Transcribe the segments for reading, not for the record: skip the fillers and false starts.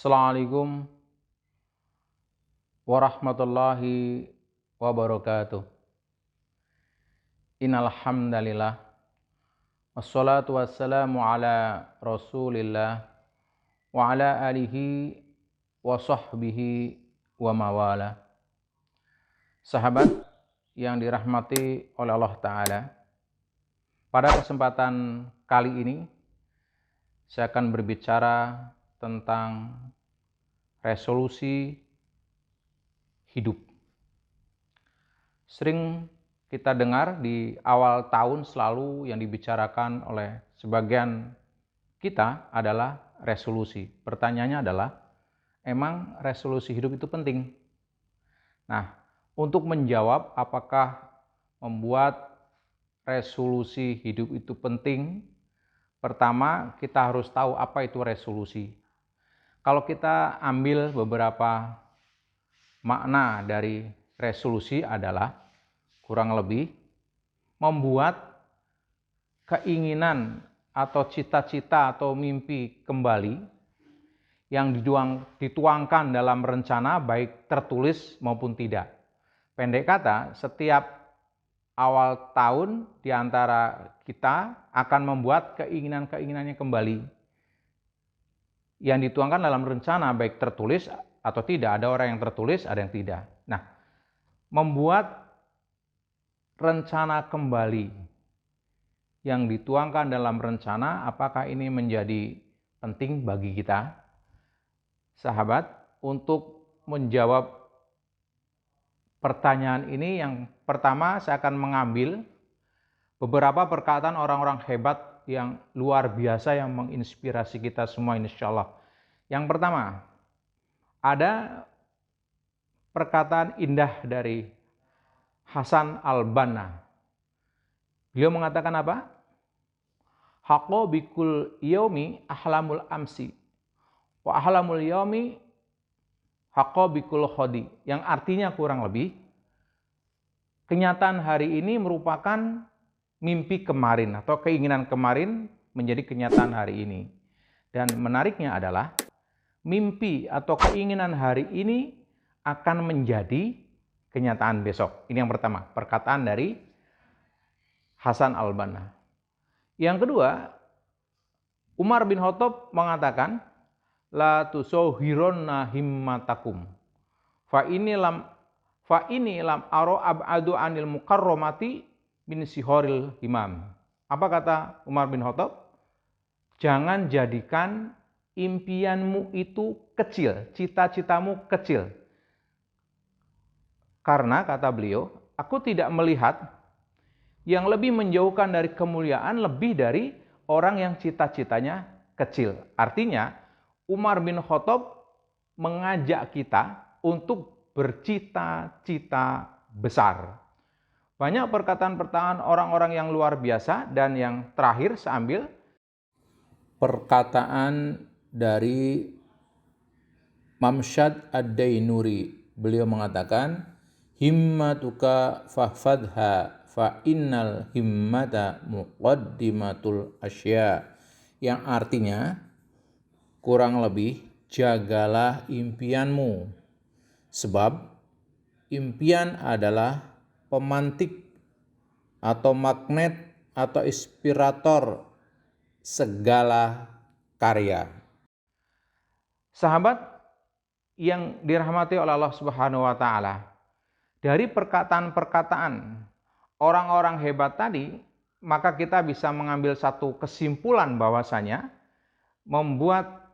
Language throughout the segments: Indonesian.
Assalamualaikum warahmatullahi wabarakatuh. Innal hamdalillah wassalatu wassalamu ala Rasulillah wa ala alihi wa sahbihi wa mawala. Sahabat yang dirahmati oleh Allah Ta'ala, pada kesempatan kali ini saya akan berbicara tentang resolusi hidup. Sering kita dengar di awal tahun selalu yang dibicarakan oleh sebagian kita adalah resolusi. Pertanyaannya adalah, emang resolusi hidup itu penting? Nah, untuk menjawab apakah membuat resolusi hidup itu penting, pertama kita harus tahu apa itu resolusi. Kalau kita ambil beberapa makna dari resolusi adalah kurang lebih membuat keinginan atau cita-cita atau mimpi kembali yang dituangkan dalam rencana baik tertulis maupun tidak. Pendek kata, setiap awal tahun di antara kita akan membuat keinginan-keinginannya kembali yang dituangkan dalam rencana baik tertulis atau tidak. Ada orang yang tertulis, ada yang tidak. Nah, membuat rencana kembali yang dituangkan dalam rencana, apakah ini menjadi penting bagi kita? Sahabat, untuk menjawab pertanyaan ini, yang pertama saya akan mengambil beberapa perkataan orang-orang hebat yang luar biasa yang menginspirasi kita semua insyaallah. Yang pertama, ada perkataan indah dari Hasan al-Banna. Beliau mengatakan apa? Haqqo bikul yaumi ahlamul amsi wa ahlamul yaumi haqqo bikul khodi. Yang artinya kurang lebih, kenyataan hari ini merupakan mimpi kemarin atau keinginan kemarin menjadi kenyataan hari ini. Dan menariknya adalah mimpi atau keinginan hari ini akan menjadi kenyataan besok. Ini yang pertama, perkataan dari Hasan al-Banna. Yang kedua, Umar bin Khattab mengatakan, la tusawhironna himmatakum fa ini lam aro ab'adu anil mukarramati min sihoril himam. Apa kata Umar bin Khattab? Jangan jadikan impianmu itu kecil, cita-citamu kecil. Karena kata beliau, aku tidak melihat yang lebih menjauhkan dari kemuliaan lebih dari orang yang cita-citanya kecil. Artinya, Umar bin Khattab mengajak kita untuk bercita-cita besar. Banyak perkataan-perkataan orang-orang yang luar biasa, dan yang terakhir saya ambil perkataan dari Mamshad ad-Dainuri. Beliau mengatakan, himmatuka fahfadha fa innal himmata muqaddimatul asya. Yang artinya kurang lebih, jagalah impianmu, sebab impian adalah pemantik atau magnet atau inspirator segala karya. Sahabat yang dirahmati oleh Allah Subhanahu wa taala, dari perkataan-perkataan orang-orang hebat tadi, maka kita bisa mengambil satu kesimpulan bahwasanya membuat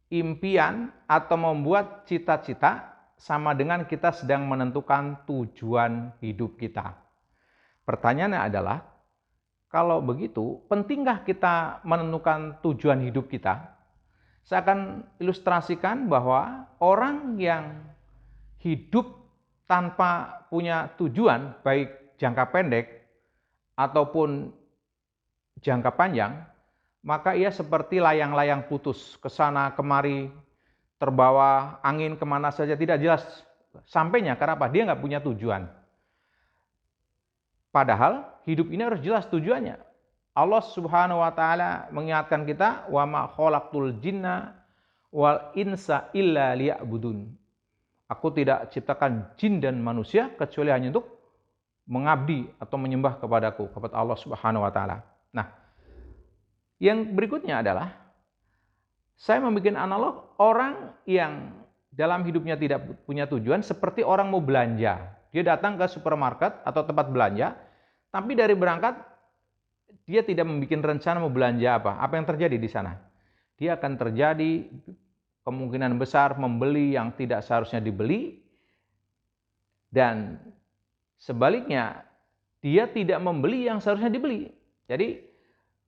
impian atau membuat cita-cita sama dengan kita sedang menentukan tujuan hidup kita. Pertanyaannya adalah, kalau begitu, pentingkah kita menentukan tujuan hidup kita? Saya akan ilustrasikan bahwa orang yang hidup tanpa punya tujuan, baik jangka pendek ataupun jangka panjang, maka ia seperti layang-layang putus, ke sana kemari, terbawa angin kemana saja, tidak jelas sampainya. Kenapa? Dia nggak punya tujuan. Padahal hidup ini harus jelas tujuannya. Allah Subhanahu wa taala mengingatkan kita, wa ma khalaqtul jinna wal insa illa liya'budun. Aku tidak ciptakan jin dan manusia kecuali hanya untuk mengabdi atau menyembah kepadaku, kepada Allah Subhanahu wa taala. Nah, yang berikutnya adalah saya membuat analog orang yang dalam hidupnya tidak punya tujuan seperti orang mau belanja. Dia datang ke supermarket atau tempat belanja, tapi dari berangkat dia tidak membuat rencana mau belanja apa. Apa yang terjadi di sana? Dia akan terjadi kemungkinan besar membeli yang tidak seharusnya dibeli, dan sebaliknya dia tidak membeli yang seharusnya dibeli. Jadi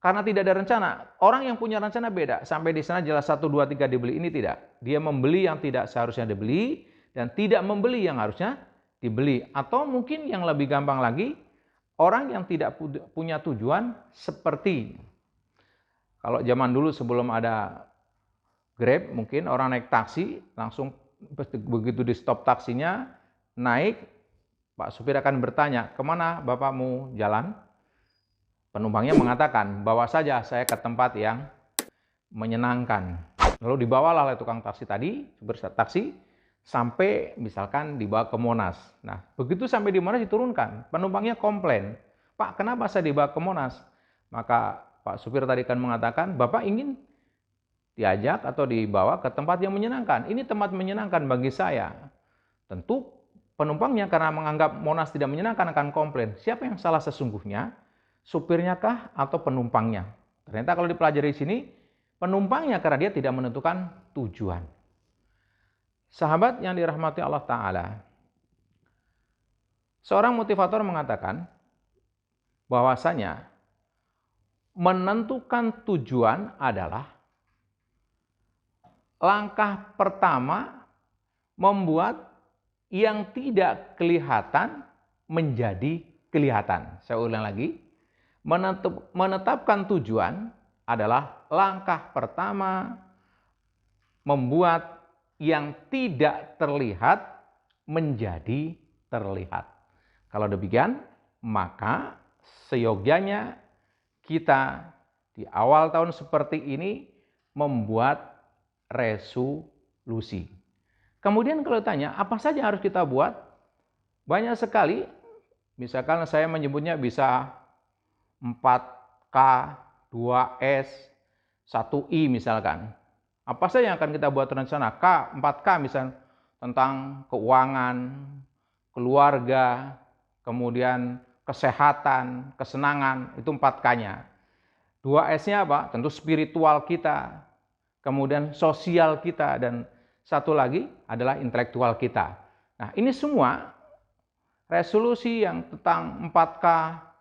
karena tidak ada rencana, orang yang punya rencana beda. Sampai di sana jelas 1, 2, 3 dibeli, ini tidak. Dia membeli yang tidak seharusnya dibeli dan tidak membeli yang harusnya dibeli. Atau mungkin yang lebih gampang lagi, orang yang tidak punya tujuan seperti kalau zaman dulu sebelum ada Grab, mungkin orang naik taksi, langsung begitu di stop taksinya, naik, Pak supir akan bertanya, kemana Bapakmu jalan? Penumpangnya mengatakan, bawa saja saya ke tempat yang menyenangkan. Lalu dibawalah oleh tukang taksi tadi, supir taksi, sampai misalkan dibawa ke Monas. Nah, begitu sampai di Monas diturunkan, penumpangnya komplain, Pak, kenapa saya dibawa ke Monas? Maka Pak supir tadi kan mengatakan, Bapak ingin diajak atau dibawa ke tempat yang menyenangkan. Ini tempat menyenangkan bagi saya. Tentu penumpangnya karena menganggap Monas tidak menyenangkan akan komplain. Siapa yang salah sesungguhnya? Supirnya kah atau penumpangnya? Ternyata kalau dipelajari di sini, penumpangnya karena dia tidak menentukan tujuan. Sahabat yang dirahmati Allah Ta'ala, seorang motivator mengatakan bahwasanya menentukan tujuan adalah langkah pertama membuat yang tidak kelihatan menjadi kelihatan. Saya ulang lagi. Menetapkan tujuan adalah langkah pertama membuat yang tidak terlihat menjadi terlihat. Kalau demikian, maka seyogyanya kita di awal tahun seperti ini membuat resolusi. Kemudian kalau tanya, apa saja yang harus kita buat? Banyak sekali, misalkan saya menyebutnya bisa 4K, 2S, 1I misalkan. Apa saja yang akan kita buat rencana? 4K misalnya tentang keuangan, keluarga, kemudian kesehatan, kesenangan, itu 4K-nya. 2S-nya apa? Tentu spiritual kita, kemudian sosial kita, dan satu lagi adalah intelektual kita. Nah, ini semua resolusi yang tentang 4K,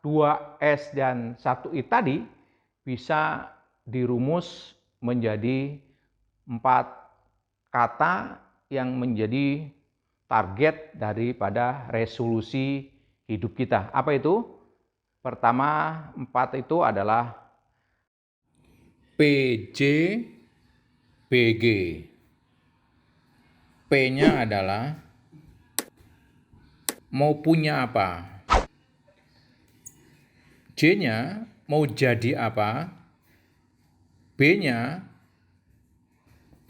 2S dan 1I tadi bisa dirumus menjadi 4 kata yang menjadi target daripada resolusi hidup kita. Apa itu? Pertama, 4 itu adalah PJBG. P-nya adalah mau punya apa? J-nya mau jadi apa? B-nya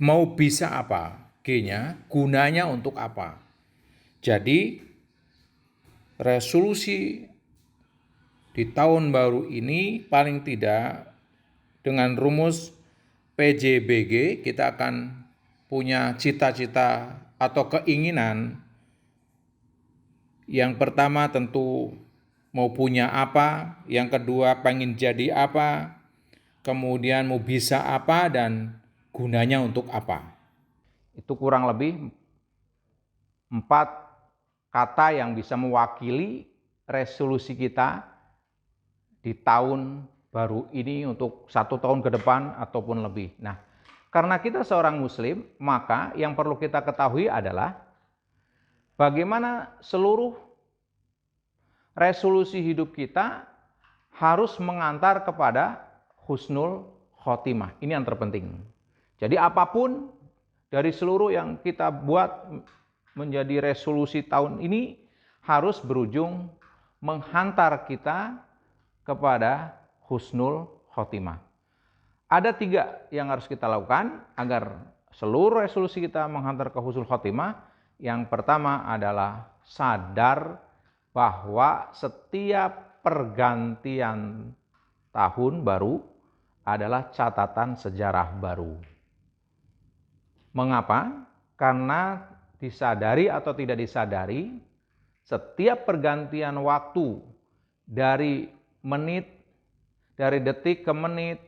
mau bisa apa? G-nya gunanya untuk apa? Jadi resolusi di tahun baru ini paling tidak dengan rumus PJBG kita akan punya cita-cita atau keinginan. Yang pertama tentu mau punya apa, yang kedua pengen jadi apa, kemudian mau bisa apa, dan gunanya untuk apa. Itu kurang lebih 4 kata yang bisa mewakili resolusi kita di tahun baru ini untuk 1 tahun ke depan ataupun lebih. Nah, karena kita seorang muslim, maka yang perlu kita ketahui adalah bagaimana seluruh resolusi hidup kita harus mengantar kepada husnul khotimah. Ini yang terpenting. Jadi apapun dari seluruh yang kita buat menjadi resolusi tahun ini harus berujung menghantar kita kepada husnul khotimah. Ada 3 yang harus kita lakukan agar seluruh resolusi kita menghantar ke husnul khotimah, yang pertama adalah sadar bahwa setiap pergantian tahun baru adalah catatan sejarah baru. Mengapa? Karena disadari atau tidak disadari, setiap pergantian waktu dari menit, dari detik ke menit,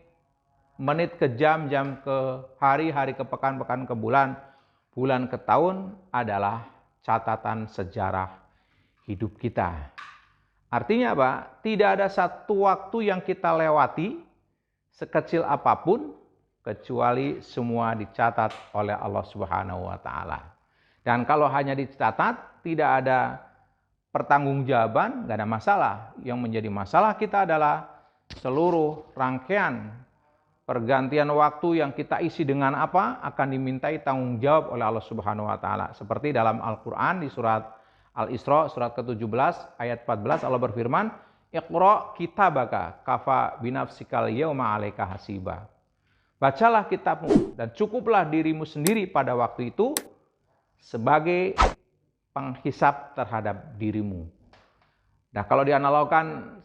menit ke jam, jam ke hari, hari ke pekan, pekan ke bulan, bulan ke tahun adalah catatan sejarah hidup kita. Artinya apa? Tidak ada satu waktu yang kita lewati sekecil apapun kecuali semua dicatat oleh Allah Subhanahu wa taala. Dan kalau hanya dicatat, tidak ada pertanggungjawaban, nggak ada masalah. Yang menjadi masalah kita adalah seluruh rangkaian pergantian waktu yang kita isi dengan apa akan dimintai tanggung jawab oleh Allah Subhanahu wa taala. Seperti dalam Al-Qur'an di surat Al-Isra surat ke-17 ayat 14 Allah berfirman, "Iqra kitabaka kafa binafsikal yauma 'alaika hasiba." Bacalah kitabmu dan cukuplah dirimu sendiri pada waktu itu sebagai penghisap terhadap dirimu. Nah, kalau dianalogkan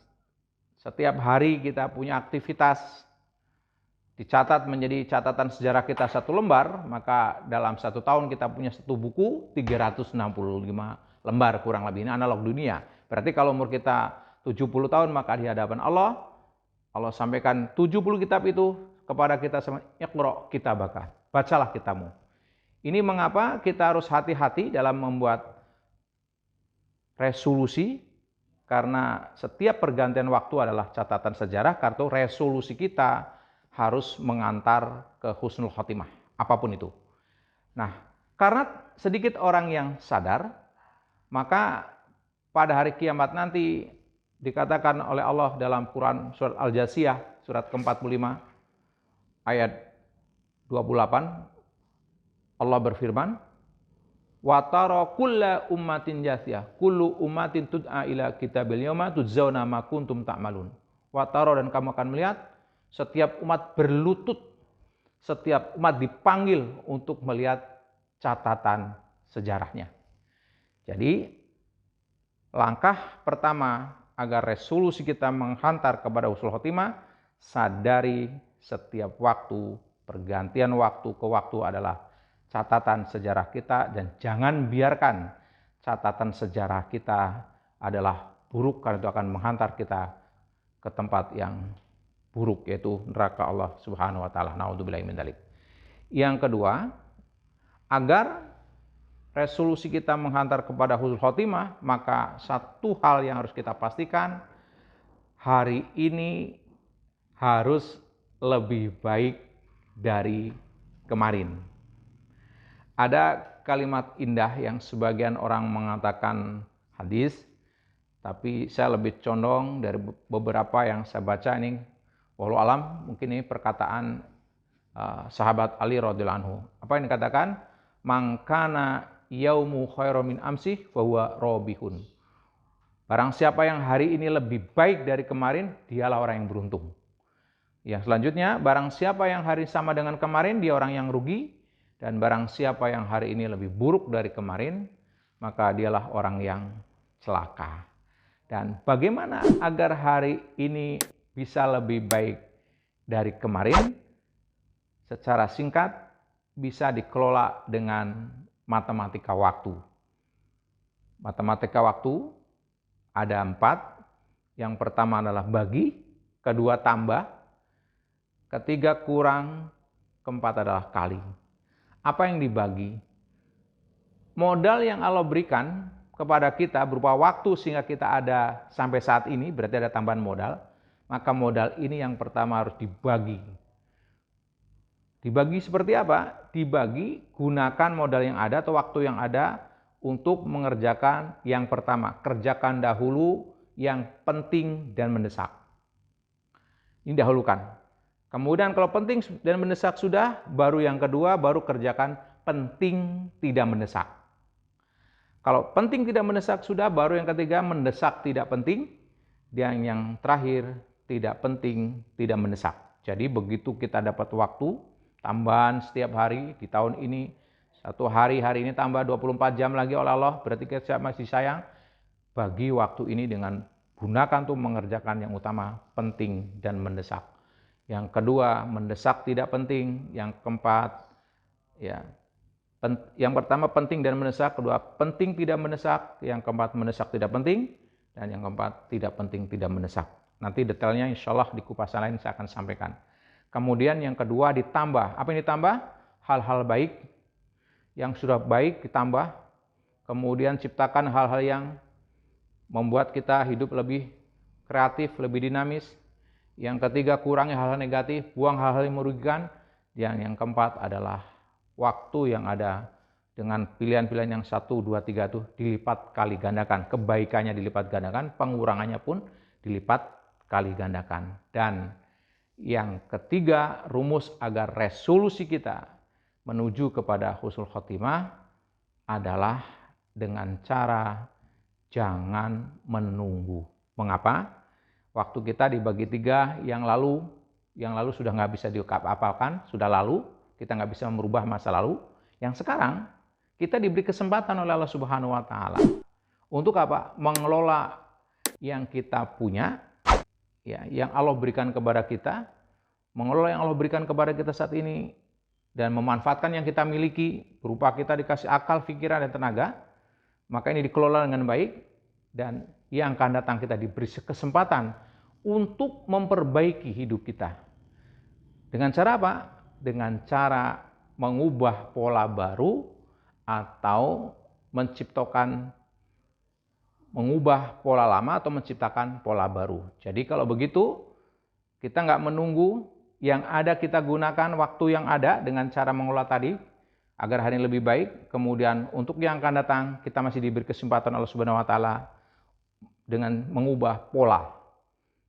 setiap hari kita punya aktivitas dicatat menjadi catatan sejarah kita satu lembar, maka dalam satu tahun kita punya satu buku 365 lembar kurang lebih. Ini analog dunia. Berarti kalau umur kita 70 tahun maka di hadapan Allah sampaikan 70 kitab itu kepada kita sama, Iqra kitabaka, bacalah kitabmu. Ini mengapa kita harus hati-hati dalam membuat resolusi, karena setiap pergantian waktu adalah catatan sejarah, karena resolusi kita harus mengantar ke husnul khotimah, apapun itu. Nah, karena sedikit orang yang sadar, maka pada hari kiamat nanti dikatakan oleh Allah dalam Quran surat Al-Jasiyah surat ke-45 ayat 28, Allah berfirman, "Wa tara kulla ummatin jasiyah, kullu ummatin tud'a ila kitabil yauma tujzauna ma kuntum ta'malun." Wa tara, dan kamu akan melihat setiap umat berlutut, setiap umat dipanggil untuk melihat catatan sejarahnya. Jadi, langkah pertama agar resolusi kita menghantar kepada husnul khotimah, sadari setiap waktu, pergantian waktu ke waktu adalah catatan sejarah kita, dan jangan biarkan catatan sejarah kita adalah buruk, karena itu akan menghantar kita ke tempat yang buruk, yaitu neraka Allah Subhanahu wa taala. Naudzubillahi min dzalik. Yang kedua, agar resolusi kita menghantar kepada husnul khotimah, maka satu hal yang harus kita pastikan, hari ini harus lebih baik dari kemarin. Ada kalimat indah yang sebagian orang mengatakan hadis, tapi saya lebih condong dari beberapa yang saya baca ini, wallahu alam, mungkin ini perkataan sahabat Ali radhiyallahu anhu. Apa yang dikatakan? Mangkana yaumu khairu min amsih fahuwa robihun. Barang siapa yang hari ini lebih baik dari kemarin, dialah orang yang beruntung. Yang selanjutnya, barang siapa yang hari sama dengan kemarin, dia orang yang rugi. Dan barang siapa yang hari ini lebih buruk dari kemarin, maka dialah orang yang celaka. Dan bagaimana agar hari ini bisa lebih baik dari kemarin? Secara singkat, bisa dikelola dengan matematika waktu. Matematika waktu ada 4. Yang pertama adalah bagi, kedua tambah, ketiga kurang, keempat adalah kali. Apa yang dibagi? Modal yang Allah berikan kepada kita berupa waktu sehingga kita ada sampai saat ini, berarti ada tambahan modal. Maka modal ini yang pertama harus dibagi. Dibagi seperti apa? Dibagi, gunakan modal yang ada atau waktu yang ada untuk mengerjakan yang pertama. Kerjakan dahulu yang penting dan mendesak. Ini dahulukan. Kemudian kalau penting dan mendesak sudah, baru yang kedua, baru kerjakan penting tidak mendesak. Kalau penting tidak mendesak sudah, baru yang ketiga, mendesak tidak penting. Dan yang terakhir, tidak penting tidak mendesak. Jadi begitu kita dapat waktu, tambahan setiap hari di tahun ini. Satu hari ini tambah 24 jam lagi oleh Allah, berarti kita masih sayang. Bagi waktu ini dengan gunakan untuk mengerjakan yang utama, penting dan mendesak. Yang kedua, mendesak tidak penting. Yang keempat, ya, yang pertama penting dan mendesak, kedua penting tidak mendesak, yang keempat mendesak tidak penting, dan yang keempat tidak penting tidak mendesak. Nanti detailnya insya Allah di kupasan lain saya akan sampaikan. Kemudian yang kedua ditambah. Apa yang ditambah? Hal-hal baik. Yang sudah baik ditambah. Kemudian ciptakan hal-hal yang membuat kita hidup lebih kreatif, lebih dinamis. Yang ketiga, kurangi hal-hal negatif, buang hal-hal yang merugikan. Yang keempat adalah waktu yang ada dengan pilihan-pilihan yang 1, 2, 3 itu dilipat kali gandakan. Kebaikannya dilipat gandakan, pengurangannya pun dilipat kali gandakan. Dan yang ketiga, rumus agar resolusi kita menuju kepada husnul khotimah adalah dengan cara jangan menunggu. Mengapa? Waktu kita dibagi 3, yang lalu sudah nggak bisa diapa-apakan, sudah lalu, kita nggak bisa merubah masa lalu. Yang sekarang kita diberi kesempatan oleh Allah Subhanahu wa Ta'ala untuk apa? Mengelola yang kita punya, ya, yang Allah berikan kepada kita, mengelola yang Allah berikan kepada kita saat ini, dan memanfaatkan yang kita miliki berupa kita dikasih akal, pikiran, dan tenaga. Maka ini dikelola dengan baik, dan yang akan datang kita diberi kesempatan untuk memperbaiki hidup kita. Dengan cara apa? Dengan cara mengubah pola baru atau mengubah pola lama atau menciptakan pola baru. Jadi kalau begitu, kita nggak menunggu, yang ada kita gunakan waktu yang ada dengan cara mengolah tadi, agar hari ini lebih baik. Kemudian untuk yang akan datang, kita masih diberi kesempatan Allah Subhanahu wa Ta'ala dengan mengubah pola.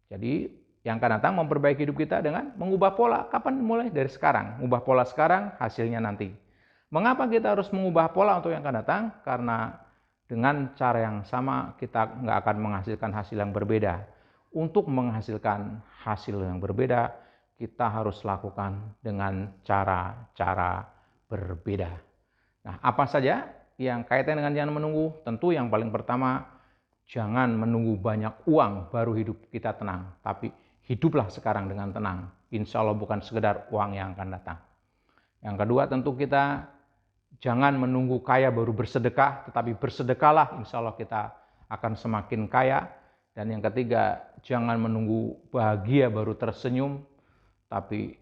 Jadi yang akan datang memperbaiki hidup kita dengan mengubah pola. Kapan? Mulai dari sekarang. Mengubah pola sekarang, hasilnya nanti. Mengapa kita harus mengubah pola untuk yang akan datang? Karena dengan cara yang sama kita nggak akan menghasilkan hasil yang berbeda. Untuk menghasilkan hasil yang berbeda, kita harus lakukan dengan cara-cara berbeda. Nah, apa saja yang kaitan dengan jangan menunggu? Tentu yang paling pertama, jangan menunggu banyak uang baru hidup kita tenang. Tapi hiduplah sekarang dengan tenang. Insya Allah bukan sekedar uang yang akan datang. Yang kedua, tentu kita jangan menunggu kaya baru bersedekah, tetapi bersedekahlah, insya Allah kita akan semakin kaya. Dan yang ketiga, jangan menunggu bahagia baru tersenyum, tapi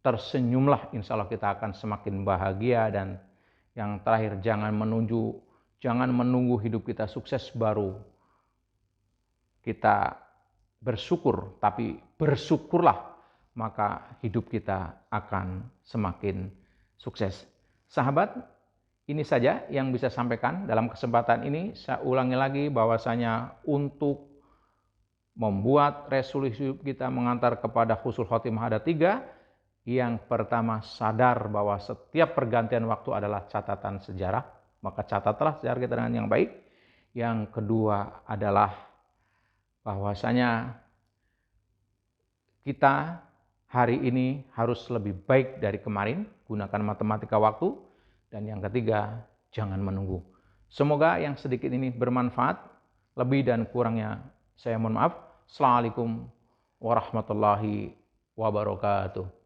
tersenyumlah, insya Allah kita akan semakin bahagia. Dan yang terakhir, jangan menunggu hidup kita sukses baru kita bersyukur, tapi bersyukurlah, maka hidup kita akan semakin sukses. Sahabat, ini saja yang bisa sampaikan dalam kesempatan ini. Saya ulangi lagi bahwasanya untuk membuat resolusi hidup kita mengantar kepada husnul khotimah ada 3. Yang pertama, sadar bahwa setiap pergantian waktu adalah catatan sejarah, maka catatlah sejarah kita dengan yang baik. Yang kedua adalah bahwasanya kita hari ini harus lebih baik dari kemarin, gunakan matematika waktu. Dan yang ketiga, jangan menunggu. Semoga yang sedikit ini bermanfaat. Lebih dan kurangnya saya mohon maaf. Assalamualaikum warahmatullahi wabarakatuh.